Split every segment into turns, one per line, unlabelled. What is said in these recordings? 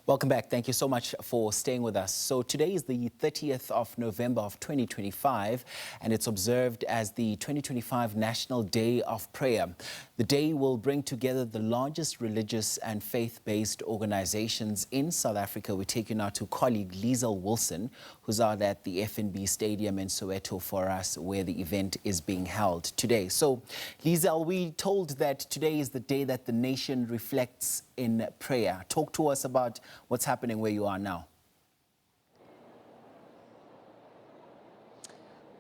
Welcome back. Thank you so much for staying with us. So today is the 30th of November of 2025, and it's observed as the 2025 National Day of Prayer. The day will bring together the largest religious and faith-based organizations in South Africa. We take you now to colleague Liezle Wilson, who's out at the FNB Stadium in Soweto for us, where the event is being held today. So, Liezle, we told that today is the day that the nation reflects in prayer. Talk to us about what's happening where you are now.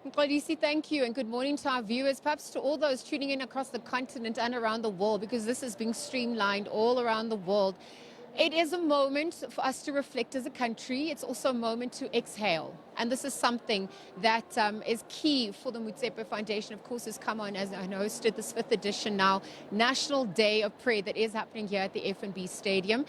Mqondisi, thank you, and good morning to our viewers, perhaps to all those tuning in across the continent and around the world, because this is being streamlined all around the world. It is a moment for us to reflect as a country. It's also a moment to exhale. And this is something that is key for the Motsepe Foundation. Of course, has come on as I hosted this 5th edition now, National Day of Prayer that is happening here at the FNB Stadium.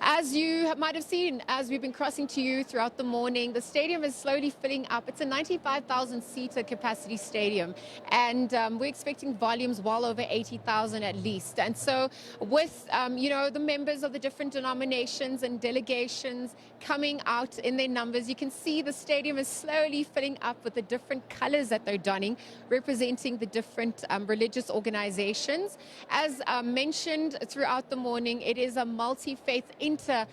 As you might have seen, as we've been crossing to you throughout the morning, the stadium is slowly filling up. It's a 95,000-seater capacity stadium. And we're expecting volumes well over 80,000 at least. And so with, the members of the different denominations and delegations coming out in their numbers, you can see the stadium is slowly filling up with the different colors that they're donning, representing the different religious organizations. As mentioned throughout the morning, it is a multi-faith, interfaith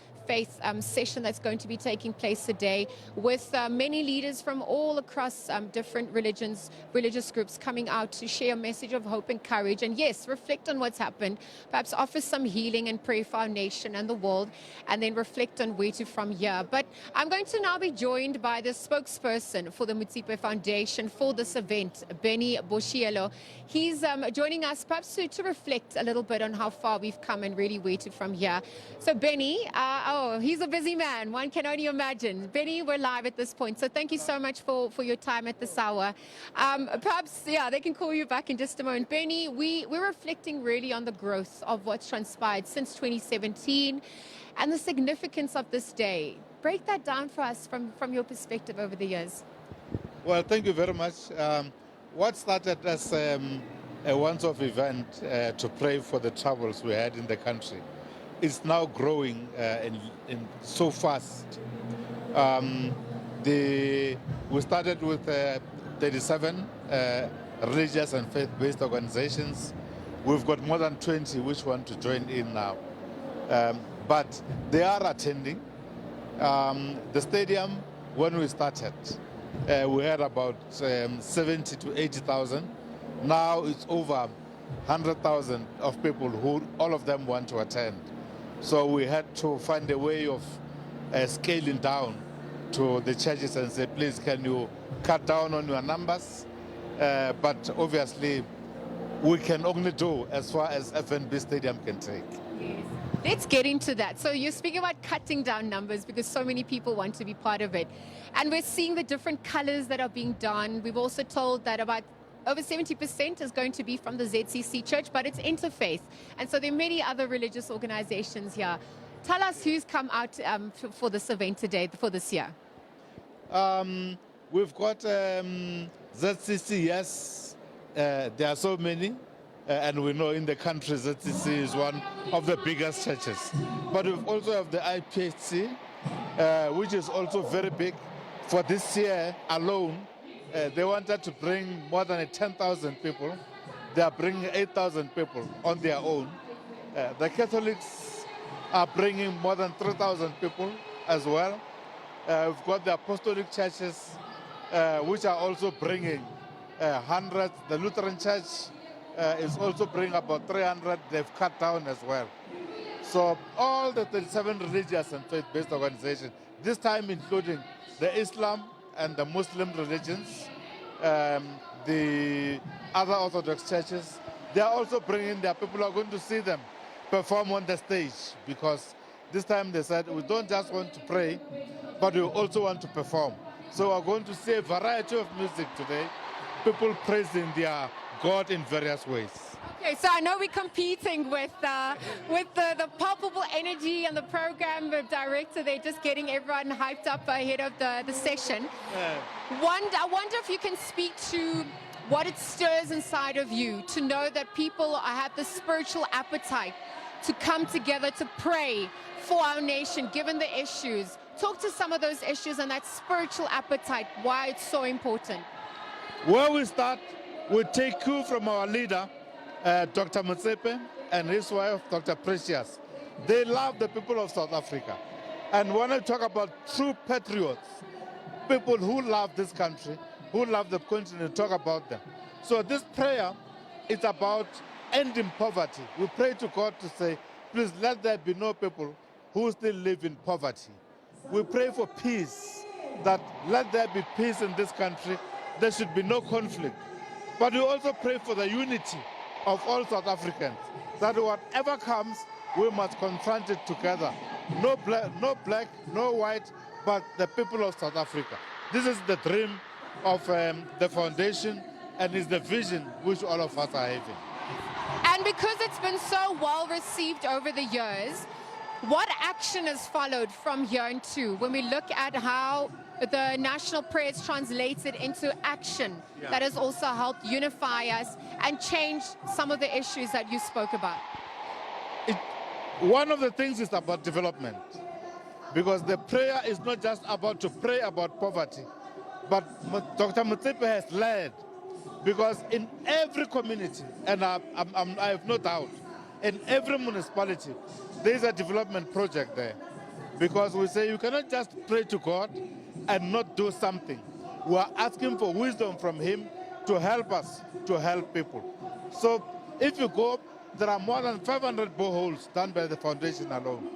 session that's going to be taking place today with many leaders from all across different religious groups coming out to share a message of hope and courage, and yes, reflect on what's happened, perhaps offer some healing and pray for our nation and the world, and then reflect on where to from here. But I'm going to now be joined by the spokesperson for the Motsepe Foundation for this event, Benny Boshielo. He's joining us perhaps to reflect a little bit on how far we've come and really where to from here. So Benny, he's a busy man, one can only imagine. Benny, we're live at this point, so thank you so much for your time at this hour. Perhaps, they can call you back in just a moment. Benny, we're reflecting really on the growth of what's transpired since 2017 and the significance of this day. Break that down for us from your perspective over the years.
Well, thank you very much. What started as a once-off event to pray for the troubles we had in the country, it's now growing in so fast. We started with 37 religious and faith-based organizations. We've got more than 20 which want to join in now. But they are attending. The stadium, when we started, we had about 70 to 80,000. Now it's over 100,000 of people who all of them want to attend. So we had to find a way of scaling down to the churches and say, please, can you cut down on your numbers? But obviously, we can only do as far as FNB Stadium can take.
Yes. Let's get into that. So you're speaking about cutting down numbers because so many people want to be part of it. And we're seeing the different colors that are being done. We've also told that about over 70% is going to be from the ZCC Church, but it's interfaith. And so there are many other religious organizations here. Tell us who's come out for this event today, for this year.
We've got ZCC, yes. There are so many. And we know in the country ZCC is one of the biggest churches. But we also have the IPHC, which is also very big. For this year alone, they wanted to bring more than 10,000 people. They are bringing 8,000 people on their own. The Catholics are bringing more than 3,000 people as well. We've got the Apostolic churches, which are also bringing hundreds. The Lutheran Church is also bringing about 300. They've cut down as well. So all the 37 religious and faith-based organizations, this time including the Islam and the Muslim religions, the other Orthodox churches, they are also bringing their people who are going to see them perform on the stage, because this time they said we don't just want to pray, but we also want to perform. So we're going to see a variety of music today, people praising their God in various ways.
Okay, so I know we're competing with the palpable energy and the program director. They're just getting everyone hyped up ahead of the session. I wonder if you can speak to what it stirs inside of you to know that people have the spiritual appetite to come together to pray for our nation, given the issues. Talk to some of those issues and that spiritual appetite, why it's so important.
Where we start, we take cue from our leader, Dr. Motsepe, and his wife, Dr. Precious. They love the people of South Africa. And when I talk about true patriots, people who love this country, who love the continent, talk about them. So this prayer is about ending poverty. We pray to God to say, please let there be no people who still live in poverty. We pray for peace, that let there be peace in this country. There should be no conflict. But we also pray for the unity of all South Africans, that whatever comes, we must confront it together. No black, no white, but the people of South Africa. This is the dream of the foundation, and is the vision which all of us are having.
And because it's been so well received over the years, what action has followed from here into when we look at how the national prayer is translated into action that has also helped unify us and change some of the issues that you spoke about?
One of the things is about development, because the prayer is not just about to pray about poverty, but Dr. Motsepe has led, because in every community, and I have no doubt, in every municipality, there is a development project there. Because we say you cannot just pray to God and not do something. We are asking for wisdom from Him to help us, to help people. So if you go, there are more than 500 boreholes done by the foundation alone.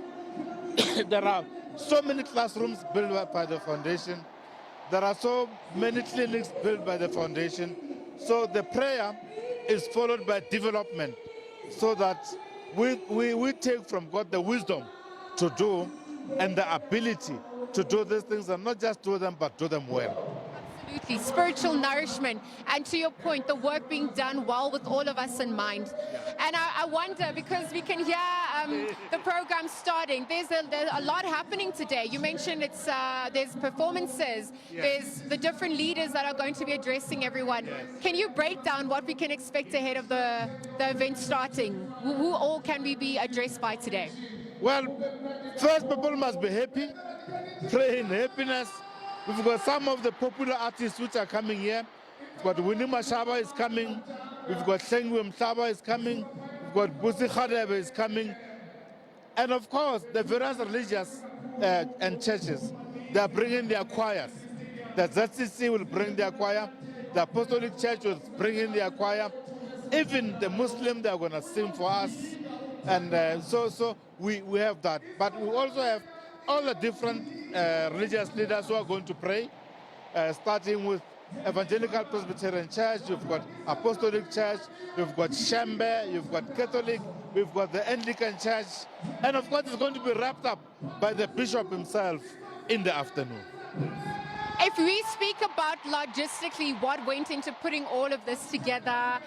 There are so many classrooms built by the foundation. There are so many clinics built by the foundation. So the prayer is followed by development, so that we take from God the wisdom to do and the ability to do these things, and not just do them, but do them well.
Absolutely, spiritual nourishment, and to your point, the work being done well with all of us in mind. And I wonder, because we can hear the program starting, there's a lot happening today. You mentioned there's performances, there's the different leaders that are going to be addressing everyone. Can you break down what we can expect ahead of the event starting? Who all can we be addressed by today?
Well, first, people must be happy, pray in happiness. We've got some of the popular artists which are coming here. We've got Winnie Mashaba is coming. We've got Sengwe Mhlaba is coming. We've got Busi Khadebe is coming. And of course, the various religious and churches, they are bringing their choirs. The ZCC will bring their choir. The Apostolic Church will bring in their choir. Even the Muslim, they are going to sing for us. And so we have that. But we also have all the different religious leaders who are going to pray, starting with Evangelical Presbyterian Church, you've got Apostolic Church, you've got Shembe, you've got Catholic, we've got the Anglican Church, and of course it's going to be wrapped up by the Bishop himself in the afternoon.
If we speak about logistically what went into putting all of this together,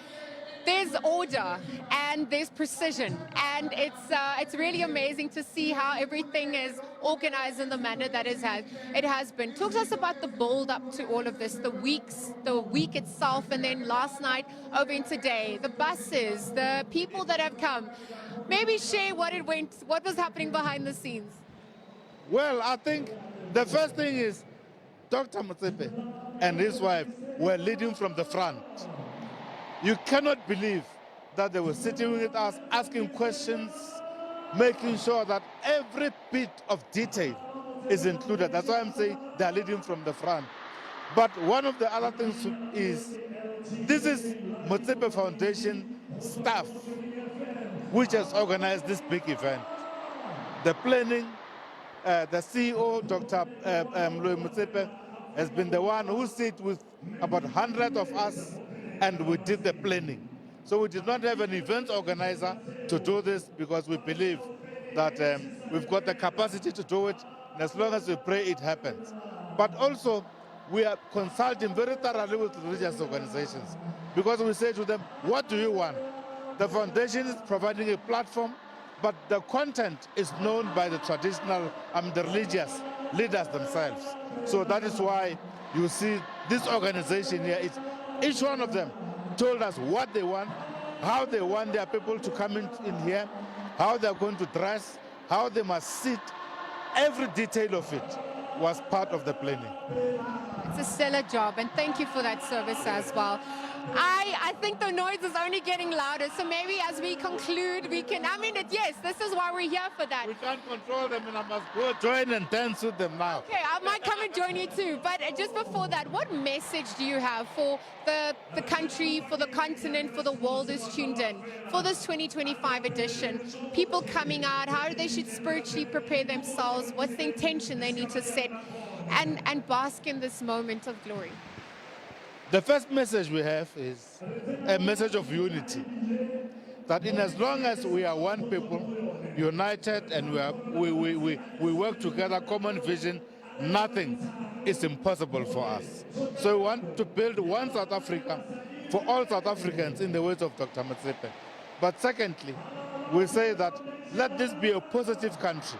there's order and there's precision, and it's really amazing to see how everything is organized in the manner that it has been. Talk to us about the build up to all of this, the week itself, and then last night over in today, the buses, the people that have come. Maybe share what was happening behind the scenes.
Well, I think the first thing is Dr. Motsepe and his wife were leading from the front. You cannot believe that they were sitting with us, asking questions, making sure that every bit of detail is included. That's why I'm saying they're leading from the front. But one of the other things is, this is Motsepe Foundation staff which has organized this big event. The planning, the CEO, Dr. Motsepe, has been the one who sit with about 100 of us, and we did the planning. So we did not have an event organizer to do this, because we believe that we've got the capacity to do it, and as long as we pray, it happens. But also, we are consulting very thoroughly with religious organizations, because we say to them, what do you want? The foundation is providing a platform, but the content is known by the traditional the religious leaders themselves. So that is why you see this organization here. Each one of them told us what they want, how they want their people to come in here, how they're going to dress, how they must sit. Every detail of it was part of the planning.
It's a stellar job, and thank you for that service as well. I think the noise is only getting louder, so maybe as we conclude, we can, yes, this is why we're here for that.
We can't control them, and I must go join and dance with them now.
Okay, I might come and join you too, but just before that, what message do you have for the country, for the continent, for the world who's tuned in, for this 2025 edition? People coming out, how they should spiritually prepare themselves, what's the intention they need to set, and bask in this moment of glory?
The first message we have is a message of unity. That in as long as we are one people, united, and we work together, common vision, nothing is impossible for us. So we want to build one South Africa for all South Africans, in the words of Dr. Motsepe. But secondly, we say that let this be a positive country.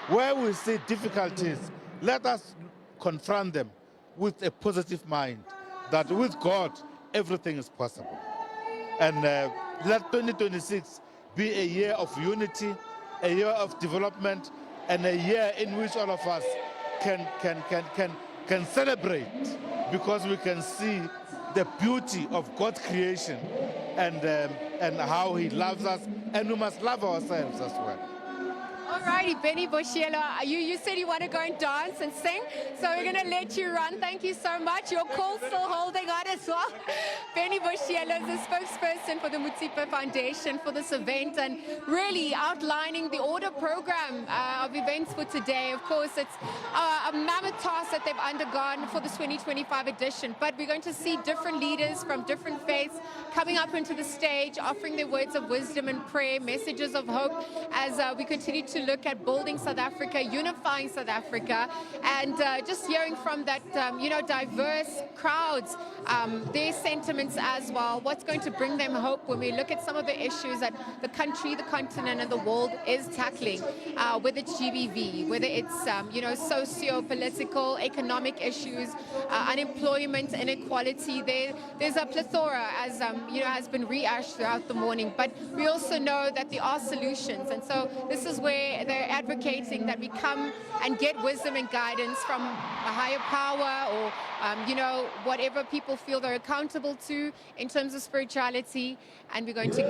Where we see difficulties, let us confront them with a positive mind, that with God, everything is possible. And let 2026 be a year of unity, a year of development, and a year in which all of us can celebrate, because we can see the beauty of God's creation and how He loves us, and we must love ourselves as well.
Alrighty, Benny Boshielo, you said you want to go and dance and sing, so we're going to let you run. Thank you so much. Your call's still holding on as well. Benny Boshielo is the spokesperson for the Motsepe Foundation for this event, and really outlining the order program of events for today. Of course, it's a mammoth task that they've undergone for this 2025 edition, but we're going to see different leaders from different faiths coming up into the stage, offering their words of wisdom and prayer, messages of hope, as we continue to look at building South Africa, unifying South Africa, and just hearing from that, diverse crowds, their sentiments as well, what's going to bring them hope when we look at some of the issues that the country, the continent, and the world is tackling, whether it's GBV, whether it's, socio-political, economic issues, unemployment, inequality. There's a plethora, as, has been rehashed throughout the morning, but we also know that there are solutions, and so this is where they're advocating that we come and get wisdom and guidance from a higher power, or whatever people feel they're accountable to in terms of spirituality, and we're going to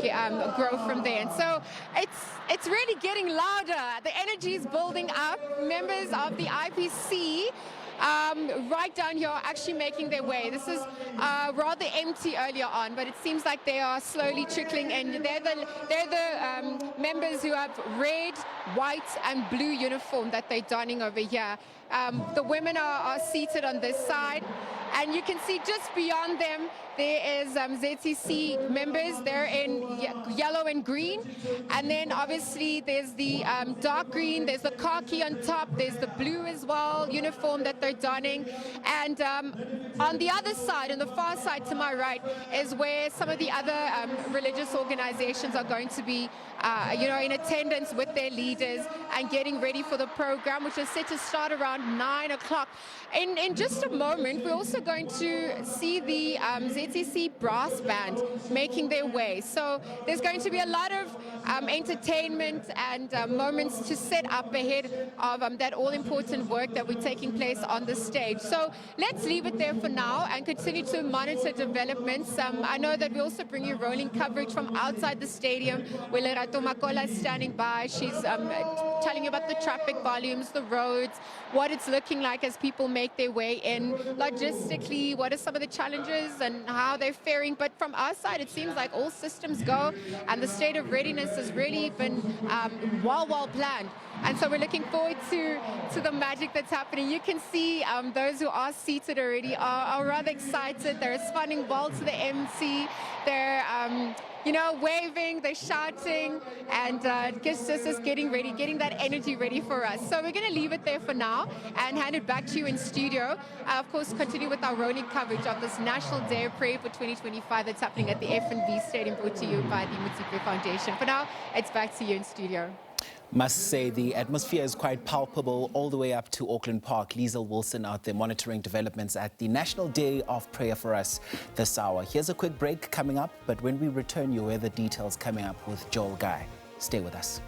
grow from there. And so it's really getting louder. The energy is building up. Members of the IPC right down here are actually making their way. This is rather empty earlier on, but it seems like they are slowly trickling in. They're the members who have red, white, and blue uniform that they're donning over here. The women are seated on this side, and you can see just beyond them there is ZCC members. They're in yellow and green, and then obviously there's the dark green, there's the khaki on top, there's the blue as well uniform that they're donning, and on the other side, on the far side to my right, is where some of the other religious organizations are going to be in attendance with their leaders and getting ready for the program, which is set to start around 9 o'clock. In just a moment, we're also going to see the ZCC brass band making their way. So there's going to be a lot of entertainment and moments to set up ahead of that all-important work that we're taking place on the stage. So let's leave it there for now and continue to monitor developments. I know that we also bring you rolling coverage from outside the stadium, where Lerato Makola is standing by. She's telling you about the traffic volumes, the roads, what it's looking like as people make their way in. Logistically, what are some of the challenges and how they're faring? But from our side, it seems like all systems go, and the state of readiness has really been well planned. And so we're looking forward to the magic that's happening. You can see those who are seated already are rather excited. They're responding well to the MC. They're waving, they're shouting, and just getting ready, getting that energy ready for us. So we're going to leave it there for now and hand it back to you in studio. Of course, continue with our rolling coverage of this National Day of Prayer for 2025 that's happening at the FNB Stadium, brought to you by the Motsepe Foundation. For now, it's back to you in studio.
Must say the atmosphere is quite palpable all the way up to Auckland Park. Liezle Wilson out there monitoring developments at the National Day of Prayer for us this hour. Here's a quick break coming up, but when we return, you'll hear the details coming up with Joel Guy. Stay with us.